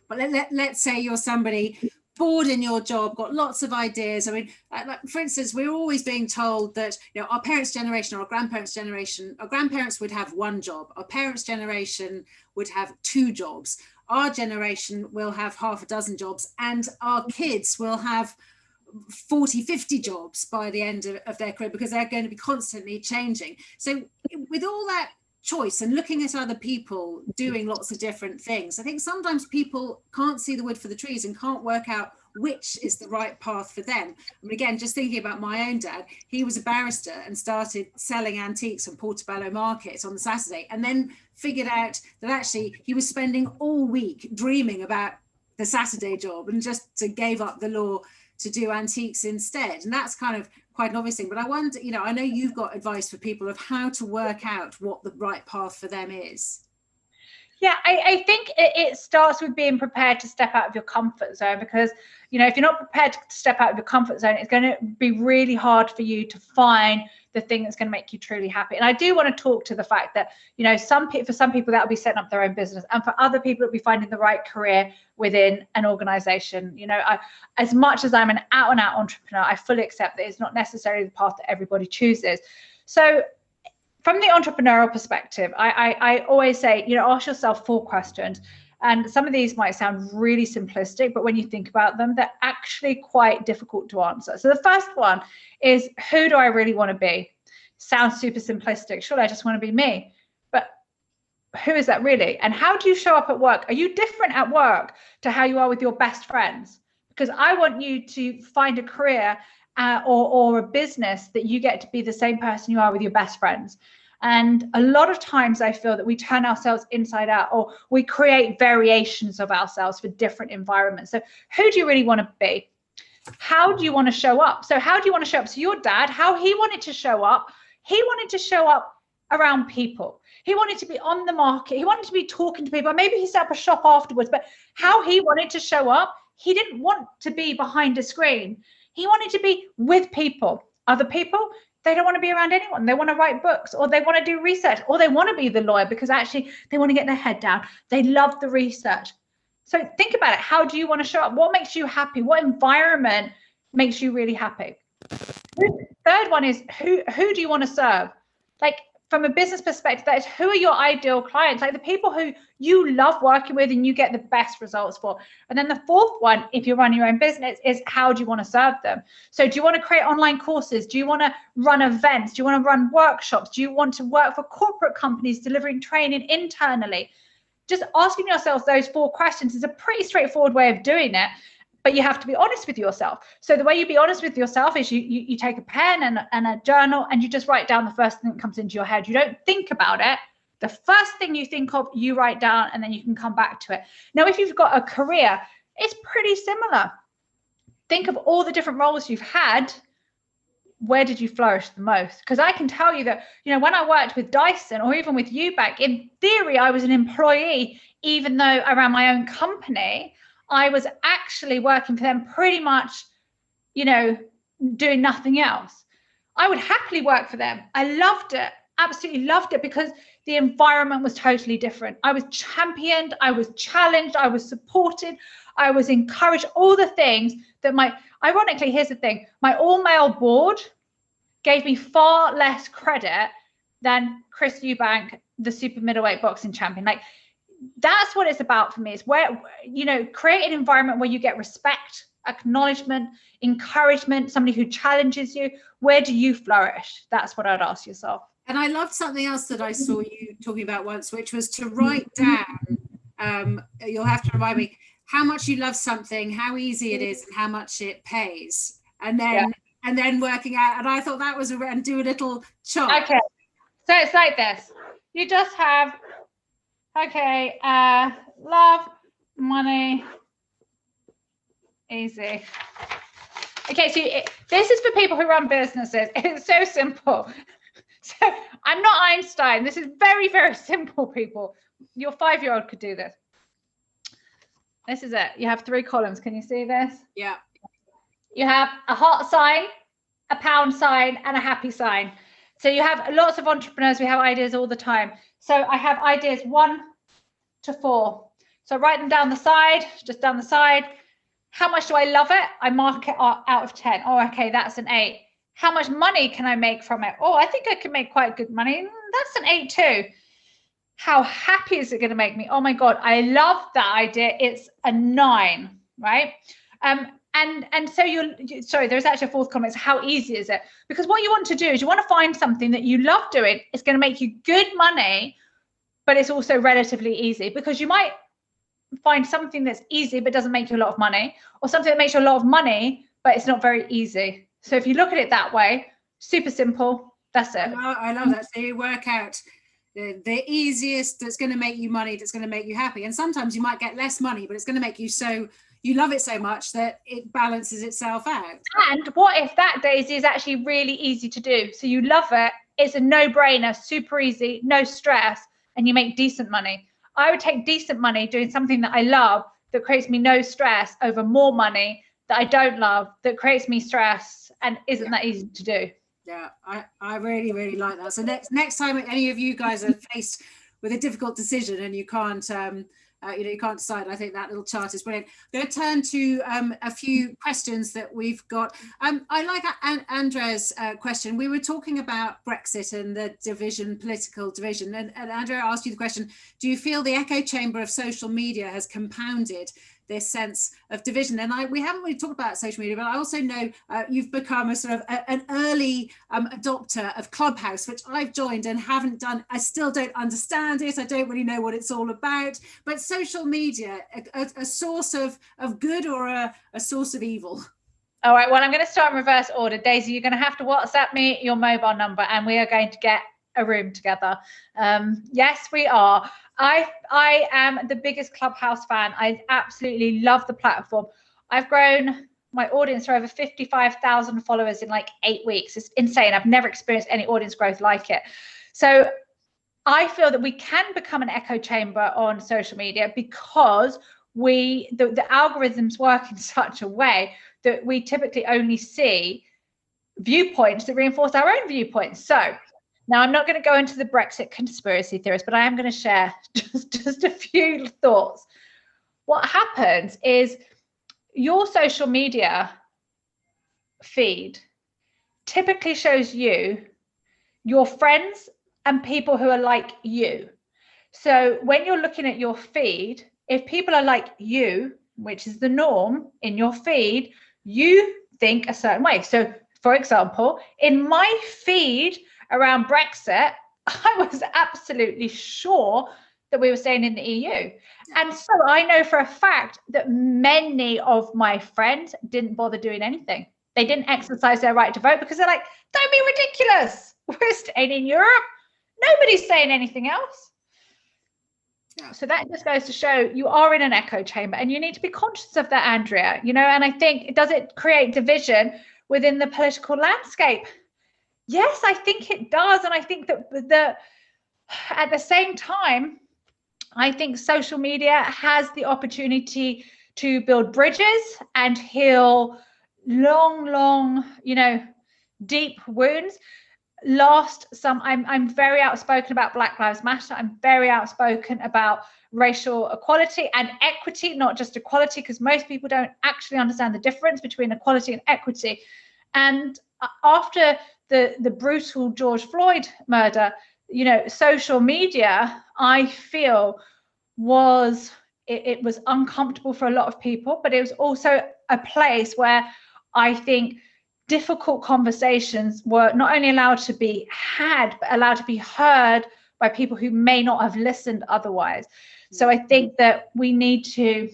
but let's say you're somebody bored in your job, got lots of ideas. I mean, like, for instance, we're always being told that, you know, our parents' generation, our grandparents' generation, our grandparents would have one job. Our parents' generation would have two jobs. Our generation will have half a dozen jobs, and our kids will have 40, 50 jobs by the end of their career, because they're going to be constantly changing. So with all that choice and looking at other people doing lots of different things, I think sometimes people can't see the wood for the trees and can't work out which is the right path for them. I mean, again, just thinking about my own dad, he was a barrister and started selling antiques on Portobello Market on the Saturday, and then figured out that actually he was spending all week dreaming about the Saturday job, and just gave up the law to do antiques instead. And that's kind of quite an obvious thing. But I wonder, you know, I know you've got advice for people of how to work out what the right path for them is. Yeah, I think it starts with being prepared to step out of your comfort zone, because, you know, if you're not prepared to step out of your comfort zone, it's going to be really hard for you to find the thing that's going to make you truly happy. And I do want to talk to the fact that, you know, for some people that will be setting up their own business, and for other people it'll be finding the right career within an organization. You know, as much as I'm an out and out entrepreneur, I fully accept that it's not necessarily the path that everybody chooses. So from the entrepreneurial perspective, I always say, you know, ask yourself 4 questions. And some of these might sound really simplistic, but when you think about them, they're actually quite difficult to answer. So the first one is, who do I really want to be? Sounds super simplistic. Surely I just want to be me. But who is that really? And how do you show up at work? Are you different at work to how you are with your best friends? Because I want you to find a career or a business that you get to be the same person you are with your best friends. And a lot of times I feel that we turn ourselves inside out, or we create variations of ourselves for different environments. So who do you really want to be? How do you want to show up? So how do you want to show up? So your dad, how he wanted to show up, he wanted to show up around people. He wanted to be on the market. He wanted to be talking to people. Maybe he set up a shop afterwards, but how he wanted to show up, he didn't want to be behind a screen. He wanted to be with people. Other people, they don't want to be around anyone. They want to write books, or they want to do research, or they want to be the lawyer because actually they want to get their head down. They love the research. So think about it. How do you want to show up? What makes you happy? What environment makes you really happy? Third one is, who do you want to serve? Like, from a business perspective, that is, who are your ideal clients? Like the people who you love working with and you get the best results for. And then the fourth one, if you run your own business, is how do you want to serve them? So do you want to create online courses? Do you want to run events? Do you want to run workshops? Do you want to work for corporate companies delivering training internally? Just asking yourselves those 4 questions is a pretty straightforward way of doing it. but you have to be honest with yourself. So the way you be honest with yourself is you take a pen and a journal, and you just write down the first thing that comes into your head. You don't think about it. The first thing you think of, you write down, and then you can come back to it. Now, if you've got a career, it's pretty similar. Think of all the different roles you've had. Where did you flourish the most? Because I can tell you that, you know, when I worked with Dyson, or even with you back, in theory, I was an employee, even though I ran my own company. I was actually working for them pretty much, you know, doing nothing else. I would happily work for them. I loved it, absolutely loved it, because the environment was totally different. I was championed, I was challenged, I was supported, I was encouraged, all the things that ironically, here's the thing, my all-male board gave me far less credit than Chris Eubank, the super middleweight boxing champion. Like, that's what it's about for me. It's where, you know, create an environment where you get respect, acknowledgement, encouragement, somebody who challenges you. Where do you flourish? That's what I'd ask yourself. And I loved something else that I saw you talking about once, which was to write down, you'll have to remind me, how much you love something, how easy it is, and how much it pays. And then working out, and I thought that was and do a little chart. Okay, so it's like this. You just have, okay, love, money, easy. Okay, so this is for people who run businesses. It's so simple. So I'm not Einstein. This is very, very simple, people. Your 5-year-old could do this. This is it. You have 3 columns. Can you see this? Yeah. You have a heart sign, a pound sign, and a happy sign. So you have lots of entrepreneurs. We have ideas all the time. So I have ideas 1 to 4. So write them down the side, just down the side. How much do I love it? I mark it out of 10. Oh, okay, that's an 8. How much money can I make from it? Oh, I think I can make quite good money. That's an 8 too. How happy is it going to make me? Oh my God, I love that idea. It's a 9, right? And so sorry, there's actually a 4th comment. It's how easy is it? Because what you want to do is you want to find something that you love doing. It's going to make you good money, but it's also relatively easy, because you might find something that's easy but doesn't make you a lot of money, or something that makes you a lot of money but it's not very easy. So if you look at it that way, super simple, that's it. I love that. So you work out the easiest that's going to make you money, that's going to make you happy. And sometimes you might get less money, but it's going to make you you love it so much that it balances itself out. And what if that, Daisy, is actually really easy to do? So you love it, it's a no-brainer, super easy, no stress, and you make decent money. I would take decent money doing something that I love, that creates me no stress, over more money that I don't love, that creates me stress and isn't that easy to do. Yeah, I really, really like that. So next time any of you guys are faced with a difficult decision and you can't you can't decide, I think that little chart is brilliant. I'm going to turn to a few questions that we've got. I like Andrea's question. We were talking about Brexit and the political division, and Andrea asked you the question, do you feel the echo chamber of social media has compounded this sense of division? And we haven't really talked about social media, but I also know you've become a sort of an early adopter of Clubhouse, which I've joined and haven't done. I still don't understand it. I don't really know what it's all about. But social media, a source of good or a source of evil? All right, well, I'm going to start in reverse order. Daisy, you're going to have to WhatsApp me your mobile number and we are going to get a room together. Yes, we are. I am the biggest Clubhouse fan. I absolutely love the platform. I've grown my audience to over 55,000 followers in like 8 weeks. It's insane. I've never experienced any audience growth like it. So I feel that we can become an echo chamber on social media because the algorithms work in such a way that we typically only see viewpoints that reinforce our own viewpoints. So now, I'm not going to go into the Brexit conspiracy theories, but I am going to share just a few thoughts. What happens is your social media feed typically shows you your friends and people who are like you. So when you're looking at your feed, if people are like you, which is the norm in your feed, you think a certain way. So, for example, in my feed around Brexit, I was absolutely sure that we were staying in the EU. And so I know for a fact that many of my friends didn't bother doing anything. They didn't exercise their right to vote because they're like, don't be ridiculous. We're staying in Europe. Nobody's saying anything else. Yeah. So that just goes to show you are in an echo chamber, and you need to be conscious of that, Andrea, you know, and I think, does it create division within the political landscape? Yes, I think it does. And I think that at the same time, I think social media has the opportunity to build bridges and heal long, you know, deep wounds. I'm very outspoken about Black Lives Matter. I'm very outspoken about racial equality and equity, not just equality, because most people don't actually understand the difference between equality and equity. And after the brutal George Floyd murder, you know, social media, I feel, was uncomfortable for a lot of people, but it was also a place where I think difficult conversations were not only allowed to be had, but allowed to be heard by people who may not have listened otherwise. So I think that we need to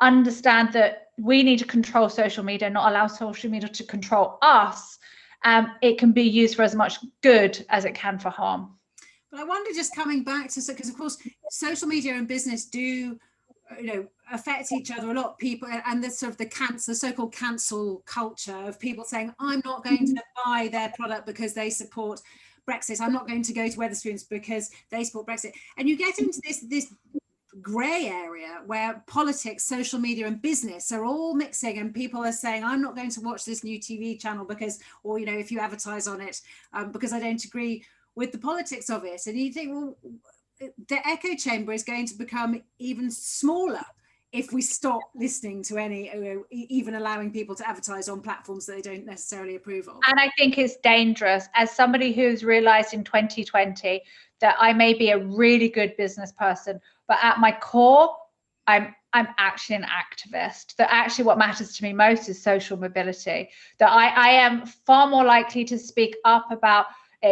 understand that we need to control social media, not allow social media to control us. It can be used for as much good as it can for harm. But I wonder, just coming back to, because of course social media and business do, you know, affect each other a lot. People, and the sort of the so-called cancel culture of people saying, I'm not going to buy their product because they support Brexit. I'm not going to go to Wetherspoons because they support Brexit. And you get into this grey area where politics, social media and business are all mixing, and people are saying, I'm not going to watch this new TV channel because, or, you know, if you advertise on it, because I don't agree with the politics of it. And you think, well, the echo chamber is going to become even smaller if we stop listening to any, even allowing people to advertise on platforms that they don't necessarily approve of. And I think it's dangerous, as somebody who's realized in 2020 that I may be a really good business person, but at my core, I'm actually an activist. That actually what matters to me most is social mobility. That I am far more likely to speak up about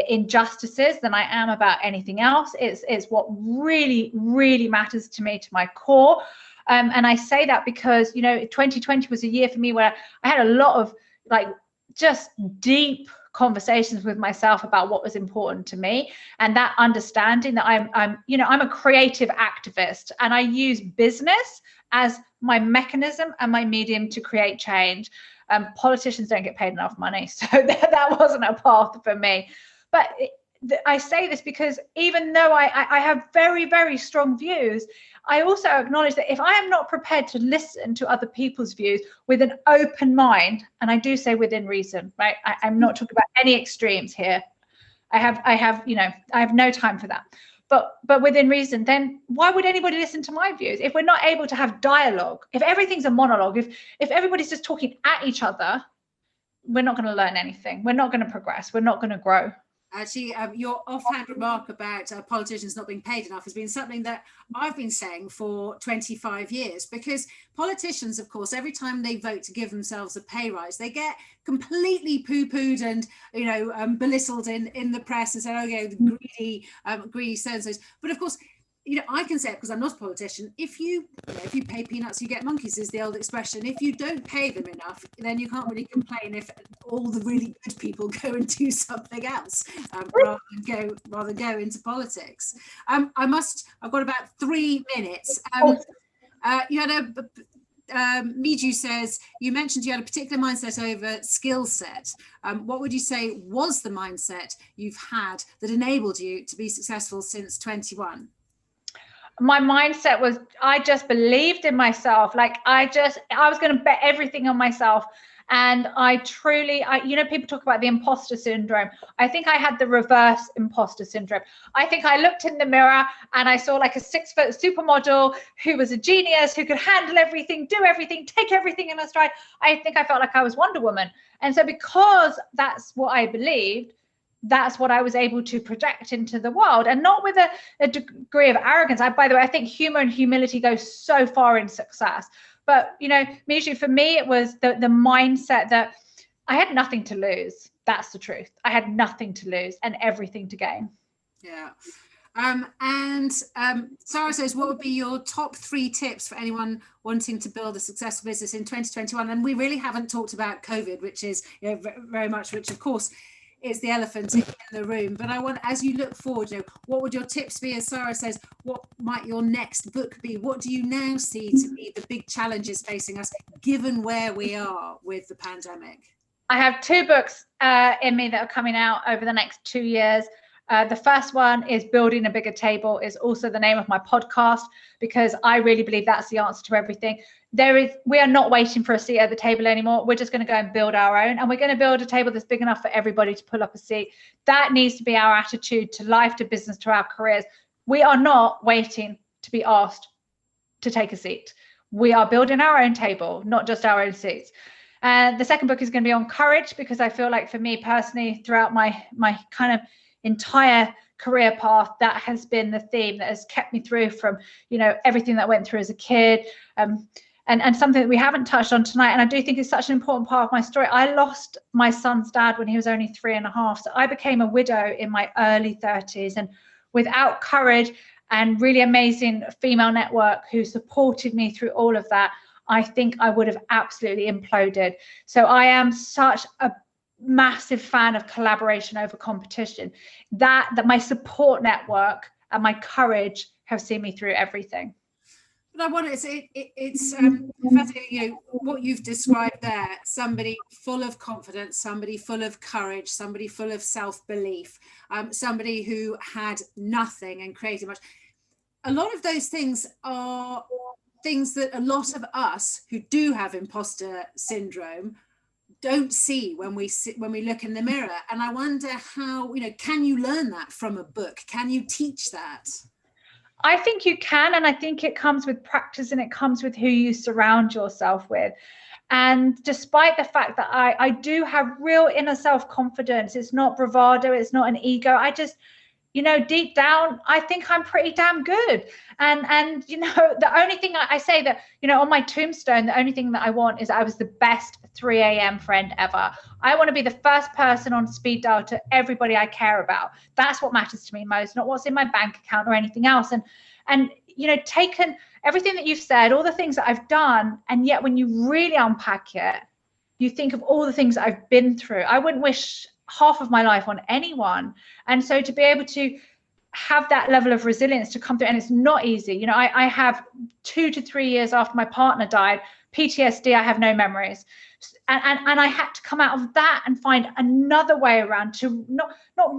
injustices than I am about anything else. It's what really, really matters to me, to my core. And I say that because, you know, 2020 was a year for me where I had a lot of like just deep conversations with myself about what was important to me, and that understanding that I'm a creative activist, and I use business as my mechanism and my medium to create change. Politicians don't get paid enough money, so that wasn't a path for me. But I say this because even though I have very, very strong views, I also acknowledge that if I am not prepared to listen to other people's views with an open mind, and I do say within reason, right? I'm not talking about any extremes here. I have no time for that. But within reason, then why would anybody listen to my views? If we're not able to have dialogue, if everything's a monologue, if everybody's just talking at each other, we're not going to learn anything. We're not going to progress. We're not going to grow. Actually, your offhand remark about politicians not being paid enough has been something that I've been saying for 25 years, because politicians, of course, every time they vote to give themselves a pay rise, they get completely poo-pooed and, you know, belittled in the press and say, oh, yeah, the greedy so-and-sos. But of course, you know, I can say it because I'm not a politician. If you pay peanuts, you get monkeys, is the old expression. If you don't pay them enough, then you can't really complain if all the really good people go and do something else rather go into politics. I've got about 3 minutes. You had Miju says, you mentioned you had a particular mindset over skill set. What would you say was the mindset you've had that enabled you to be successful since 21? My mindset was, I just believed in myself. Like I was going to bet everything on myself. And you know, people talk about the imposter syndrome. I think I had the reverse imposter syndrome. I think I looked in the mirror and I saw like a 6-foot supermodel who was a genius, who could handle everything, do everything, take everything in a stride. I think I felt like I was Wonder Woman. And so because that's what I believed, that's what I was able to project into the world, and not with a degree of arrogance. By the way, I think humor and humility go so far in success. But, you know, Miju, for me, it was the mindset that I had nothing to lose. That's the truth. I had nothing to lose and everything to gain. Yeah. Sarah says, what would be your top 3 tips for anyone wanting to build a successful business in 2021? And we really haven't talked about COVID, which is, you know, very much, which of course is the elephant in the room. But I want, as you look forward, you know, what would your tips be? As Sarah says, what might your next book be? What do you now see to be the big challenges facing us, given where we are with the pandemic? I have 2 books in me that are coming out over the next 2 years. The first one is Building a Bigger Table, is also the name of my podcast, because I really believe that's the answer to everything. We are not waiting for a seat at the table anymore. We're just going to go and build our own, and we're going to build a table that's big enough for everybody to pull up a seat. That needs to be our attitude to life, to business, to our careers. We are not waiting to be asked to take a seat. We are building our own table, not just our own seats. And the second book is going to be on courage, because I feel like for me personally, throughout my kind of entire career path, that has been the theme that has kept me through from, you know, everything that I went through as a kid, and something that we haven't touched on tonight, and I do think is such an important part of my story. I lost my son's dad when he was only 3.5, so I became a widow in my early 30s, and without courage and really amazing female network who supported me through all of that, I think I would have absolutely imploded. So I am such a massive fan of collaboration over competition, that my support network and my courage have seen me through everything. But I want to say it's fascinating, you know, what you've described there, somebody full of confidence, somebody full of courage, somebody full of self-belief, somebody who had nothing and created much. A lot of those things are things that a lot of us who do have imposter syndrome don't see when we look in the mirror. And I wonder how, you know, can you learn that from a book? Can you teach that? I think you can, and I think it comes with practice, and it comes with who you surround yourself with. And despite the fact that I do have real inner self-confidence, it's not bravado, it's not an ego. I just, you know, deep down, I think I'm pretty damn good. And you know, the only thing I say that, you know, on my tombstone, the only thing that I want is I was the best 3 a.m. friend ever. I want to be the first person on speed dial to everybody I care about. That's what matters to me most, not what's in my bank account or anything else. And you know, taken everything that you've said, all the things that I've done, and yet when you really unpack it, you think of all the things that I've been through. I wouldn't wish half of my life on anyone. And so to be able to have that level of resilience to come through, and it's not easy. You know, I have 2 to 3 years after my partner died, PTSD, I have no memories. And I had to come out of that and find another way around to not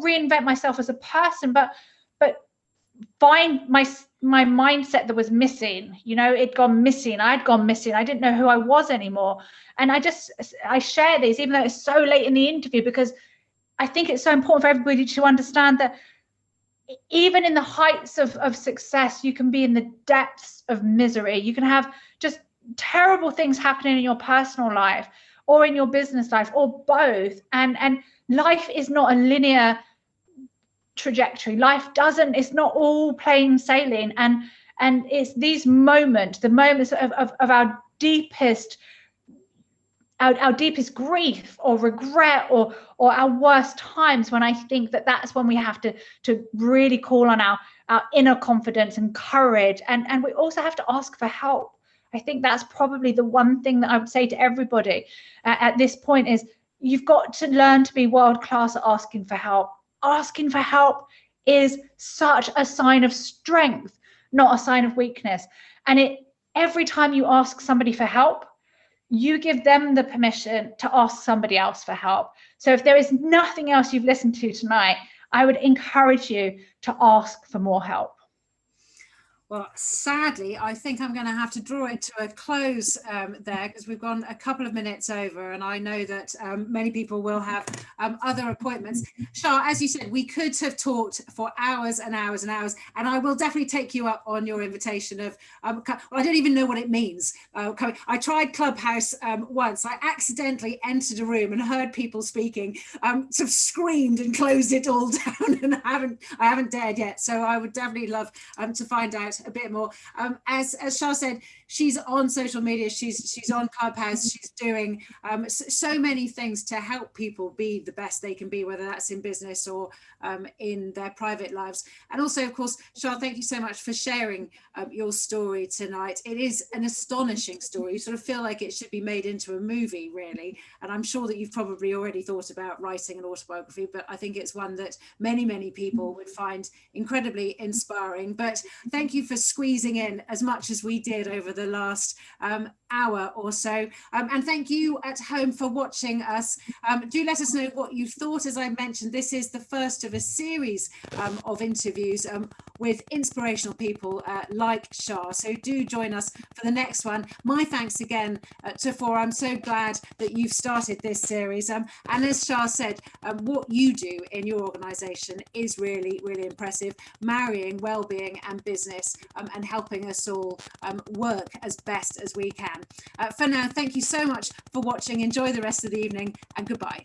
reinvent myself as a person, but find my mindset that was missing. You know, it'd gone missing. I'd gone missing. I didn't know who I was anymore. And I share these, even though it's so late in the interview, because I think it's so important for everybody to understand that even in the heights of success, you can be in the depths of misery. You can have just terrible things happening in your personal life or in your business life, or both. And life is not a linear trajectory. It's not all plain sailing. And it's these moments, the moments of our deepest grief or regret or our worst times, when I think that's when we have to really call on our inner confidence and courage. And we also have to ask for help. I think that's probably the one thing that I would say to everybody at this point is, you've got to learn to be world class at asking for help. Asking for help is such a sign of strength, not a sign of weakness. And every time you ask somebody for help, you give them the permission to ask somebody else for help. So if there is nothing else you've listened to tonight, I would encourage you to ask for more help. Well, sadly, I think I'm going to have to draw it to a close there, because we've gone a couple of minutes over, and I know that many people will have other appointments. Shaa, as you said, we could have talked for hours and hours and hours, and I will definitely take you up on your invitation of, well, I don't even know what it means. I tried Clubhouse once. I accidentally entered a room and heard people speaking, sort of screamed and closed it all down, and I haven't dared yet. So I would definitely love to find out out a bit more. As Shaa said, she's on social media, she's on Clubhouse, she's doing so many things to help people be the best they can be, whether that's in business or in their private lives. And also, of course, Shaa, thank you so much for sharing your story tonight. It is an astonishing story. You sort of feel like it should be made into a movie, really. And I'm sure that you've probably already thought about writing an autobiography, but I think it's one that many people would find incredibly inspiring. But thank you for squeezing in as much as we did over the last hour or so. And thank you at home for watching us. Do let us know what you thought. As I mentioned, this is the first of a series of interviews with inspirational people like Shaa. So do join us for the next one. My thanks again to Fora. I'm so glad that you've started this series. And as Shaa said, what you do in your organisation is really impressive, marrying well-being and business and helping us all work as best as we can. For now, thank you so much for watching. Enjoy the rest of the evening and goodbye.